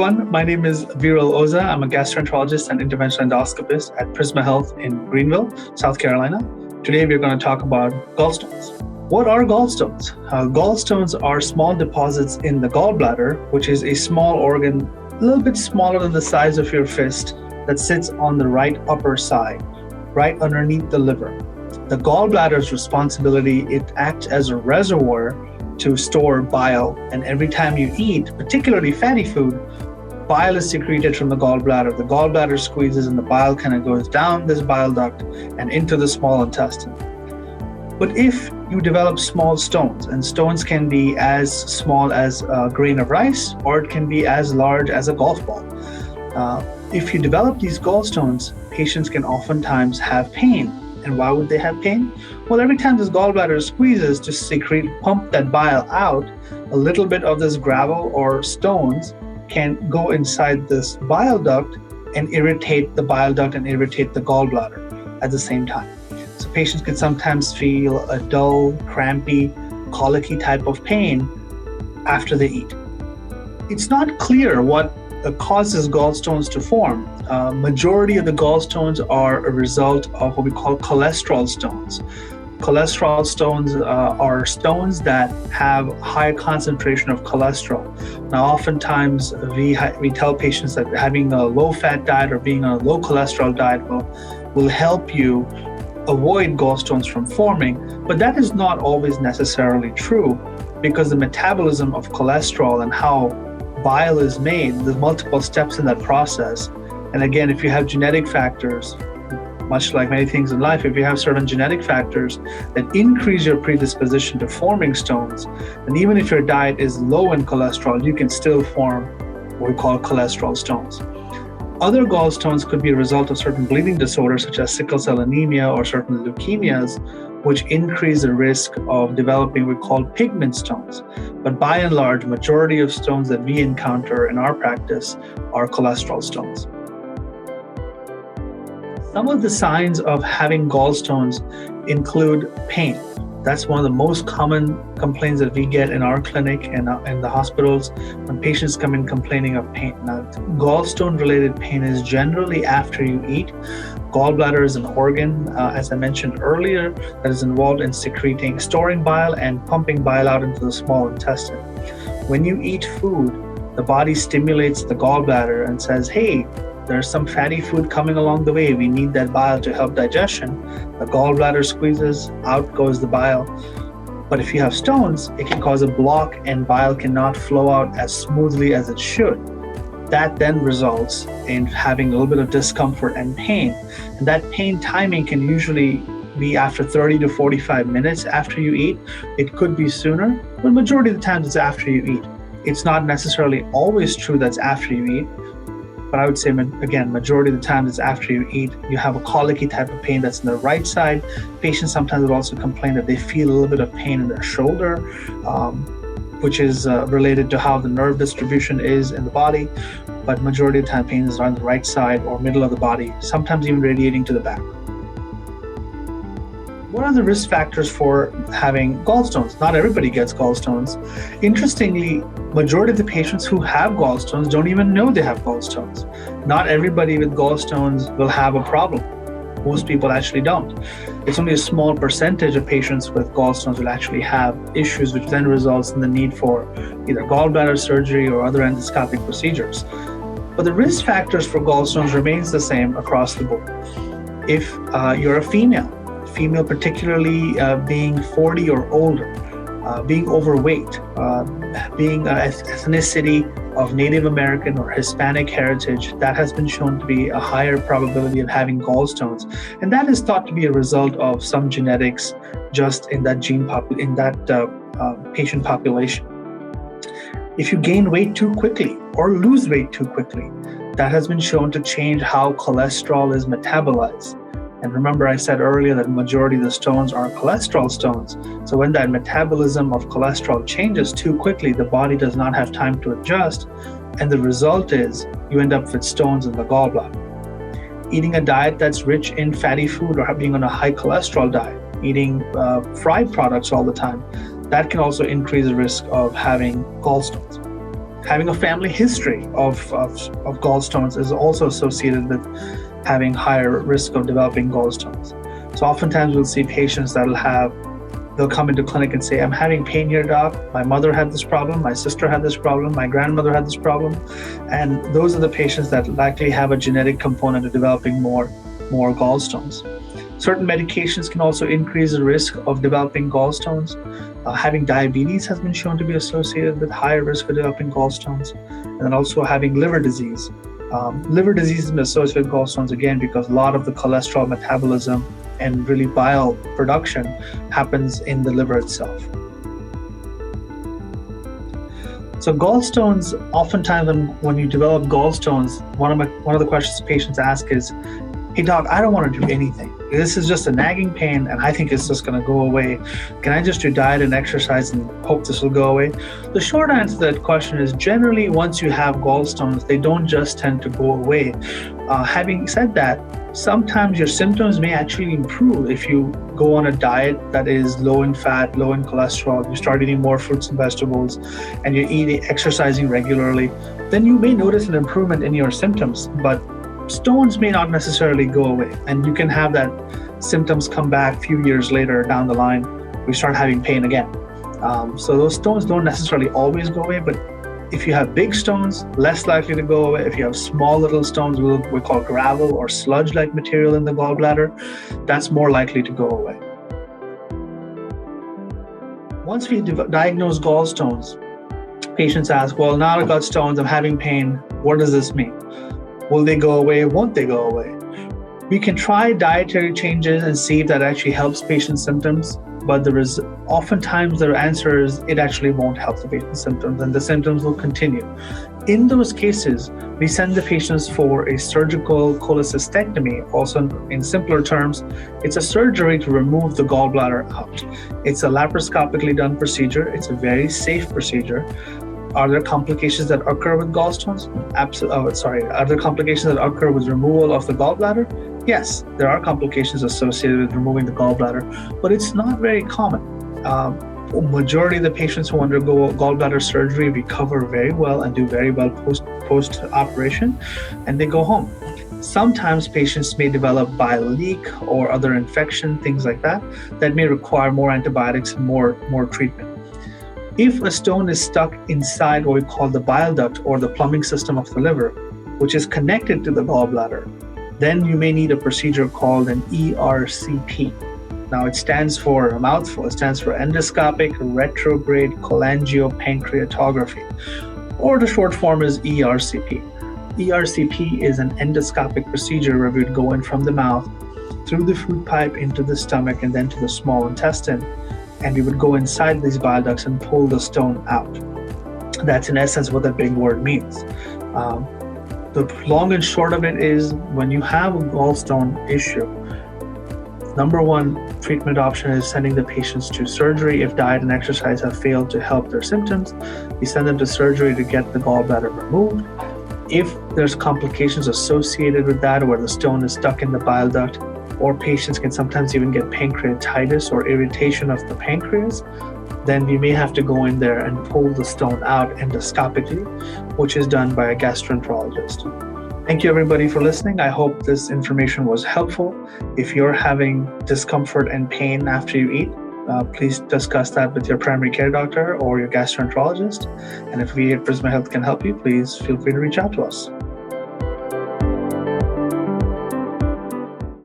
everyone. My name is Veeral Oza. I'm a gastroenterologist and interventional endoscopist at Prisma Health in Greenville, South Carolina. Today, we're going to talk about gallstones. What are gallstones? Gallstones are small deposits in the gallbladder, which is a small organ, a little bit smaller than the size of your fist, that sits on the right upper side, right underneath the liver. The gallbladder's responsibility, it acts as a reservoir to store bile. And every time you eat, particularly fatty food, bile is secreted from the gallbladder. The gallbladder squeezes and the bile kind of goes down this bile duct and into the small intestine. But if you develop small stones, and stones can be as small as a grain of rice, or it can be as large as a golf ball. If you develop these gallstones, patients can oftentimes have pain. And why would they have pain? Well, every time this gallbladder squeezes to pump that bile out, a little bit of this gravel or stones can go inside this bile duct and irritate the bile duct and irritate the gallbladder at the same time. So patients can sometimes feel a dull, crampy, colicky type of pain after they eat. It's not clear what causes gallstones to form. Majority of the gallstones are a result of what we call cholesterol stones. Cholesterol stones are stones that have high concentration of cholesterol. Now, oftentimes we tell patients that having a low-fat diet or being on a low cholesterol diet will help you avoid gallstones from forming, but that is not always necessarily true, because the metabolism of cholesterol and how bile is made, there's multiple steps in that process. And again, if you have genetic factors, much like many things in life, if you have certain genetic factors that increase your predisposition to forming stones, then even if your diet is low in cholesterol, you can still form what we call cholesterol stones. Other gallstones could be a result of certain bleeding disorders, such as sickle cell anemia or certain leukemias, which increase the risk of developing what we call pigment stones. But by and large, majority of stones that we encounter in our practice are cholesterol stones. Some of the signs of having gallstones include pain. That's one of the most common complaints that we get in our clinic and in the hospitals when patients come in complaining of pain. Now, gallstone-related pain is generally after you eat. Gallbladder is an organ, as I mentioned earlier, that is involved in storing bile and pumping bile out into the small intestine. When you eat food, the body stimulates the gallbladder and says, hey, there's some fatty food coming along the way. We need that bile to help digestion. The gallbladder squeezes, out goes the bile. But if you have stones, it can cause a block and bile cannot flow out as smoothly as it should. That then results in having a little bit of discomfort and pain. And that pain timing can usually be after 30 to 45 minutes after you eat. It could be sooner, but majority of the time it's after you eat. It's not necessarily always true that's after you eat, but I would say, again, majority of the time it's after you eat. You have a colicky type of pain that's in the right side. Patients sometimes will also complain that they feel a little bit of pain in their shoulder, which is related to how the nerve distribution is in the body. But majority of the time, pain is on the right side or middle of the body, sometimes even radiating to the back. What are the risk factors for having gallstones? Not everybody gets gallstones. Interestingly, majority of the patients who have gallstones don't even know they have gallstones. Not everybody with gallstones will have a problem. Most people actually don't. It's only a small percentage of patients with gallstones will actually have issues, which then results in the need for either gallbladder surgery or other endoscopic procedures. But the risk factors for gallstones remains the same across the board. If you're a female particularly being 40 or older, being overweight, being ethnicity of Native American or Hispanic heritage, that has been shown to be a higher probability of having gallstones. And that is thought to be a result of some genetics just in that patient population. If you gain weight too quickly or lose weight too quickly, that has been shown to change how cholesterol is metabolized. And remember, I said earlier that the majority of the stones are cholesterol stones. So when that metabolism of cholesterol changes too quickly, the body does not have time to adjust. And the result is you end up with stones in the gallbladder. Eating a diet that's rich in fatty food or being on a high cholesterol diet, eating fried products all the time, that can also increase the risk of having gallstones. Having a family history of gallstones is also associated with having higher risk of developing gallstones. So oftentimes we'll see patients they'll come into clinic and say, I'm having pain here, doc. My mother had this problem, my sister had this problem, my grandmother had this problem. And those are the patients that likely have a genetic component of developing more gallstones. Certain medications can also increase the risk of developing gallstones. Having diabetes has been shown to be associated with higher risk of developing gallstones. And then also having liver disease. Liver disease has been associated with gallstones again because a lot of the cholesterol metabolism and really bile production happens in the liver itself. So gallstones, oftentimes when you develop gallstones, one of the questions patients ask is, hey doc, I don't want to do anything. This is just a nagging pain and I think it's just going to go away. Can I just do diet and exercise and hope this will go away? The short answer to that question is generally once you have gallstones, they don't just tend to go away. Having said that, sometimes your symptoms may actually improve if you go on a diet that is low in fat, low in cholesterol, you start eating more fruits and vegetables, and you're exercising regularly, then you may notice an improvement in your symptoms, but stones may not necessarily go away, and you can have that symptoms come back a few years later down the line. We start having pain again. So those stones don't necessarily always go away, but if you have big stones, less likely to go away. If you have small little stones, we call gravel or sludge-like material in the gallbladder, that's more likely to go away. Once we diagnose gallstones, patients ask, well, now I've got stones, I'm having pain. What does this mean? Will they go away? Won't they go away? We can try dietary changes and see if that actually helps patients' symptoms, but oftentimes the answer is it actually won't help the patient's symptoms and the symptoms will continue. In those cases, we send the patients for a surgical cholecystectomy. Also, in simpler terms, it's a surgery to remove the gallbladder out. It's a laparoscopically done procedure. It's a very safe procedure. Are there complications that occur with gallstones? Are there complications that occur with removal of the gallbladder? Yes, there are complications associated with removing the gallbladder, but it's not very common. Majority of the patients who undergo gallbladder surgery recover very well and do very well post-operation, and they go home. Sometimes patients may develop bile leak or other infection, things like that may require more antibiotics and more treatment. If a stone is stuck inside what we call the bile duct or the plumbing system of the liver, which is connected to the gallbladder, then you may need a procedure called an ERCP. Now it stands for a mouthful. It stands for endoscopic retrograde cholangiopancreatography, or the short form is ERCP. ERCP is an endoscopic procedure where we would go in from the mouth, through the food pipe into the stomach and then to the small intestine, and we would go inside these bile ducts and pull the stone out. That's in essence what that big word means. The long and short of it is when you have a gallstone issue, number one treatment option is sending the patients to surgery. If diet and exercise have failed to help their symptoms, we send them to surgery to get the gallbladder removed. If there's complications associated with that, where the stone is stuck in the bile duct, or patients can sometimes even get pancreatitis or irritation of the pancreas, then you may have to go in there and pull the stone out endoscopically, which is done by a gastroenterologist. Thank you everybody for listening. I hope this information was helpful. If you're having discomfort and pain after you eat, please discuss that with your primary care doctor or your gastroenterologist. And if we at Prisma Health can help you, please feel free to reach out to us.